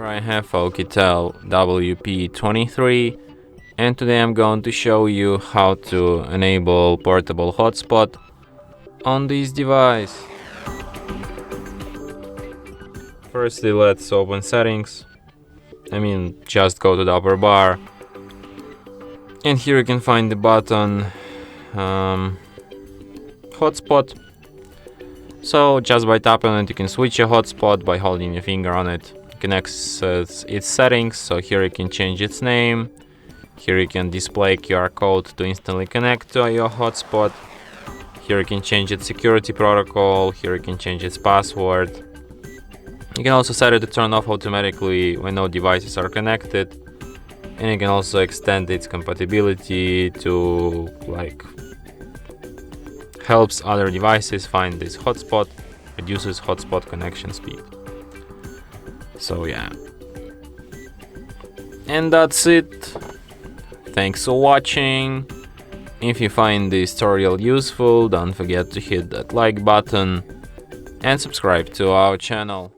I have OUKITEL WP23, and today I'm going to show you how to enable portable hotspot on this device. Firstly, let's open settings. Just go to the upper bar, and here you can find the button hotspot. So just by tapping on it, you can switch a hotspot by holding your finger on it. You can access its settings, so here you can change its name. Here you can display QR code to instantly connect to your hotspot. Here you can change its security protocol. Here you can change its password. You can also set it to turn off automatically when no devices are connected. And you can also extend its compatibility to helps other devices find this hotspot, reduces hotspot connection speed. So yeah. And that's it. Thanks for watching. If you find this tutorial useful, don't forget to hit that like button and subscribe to our channel.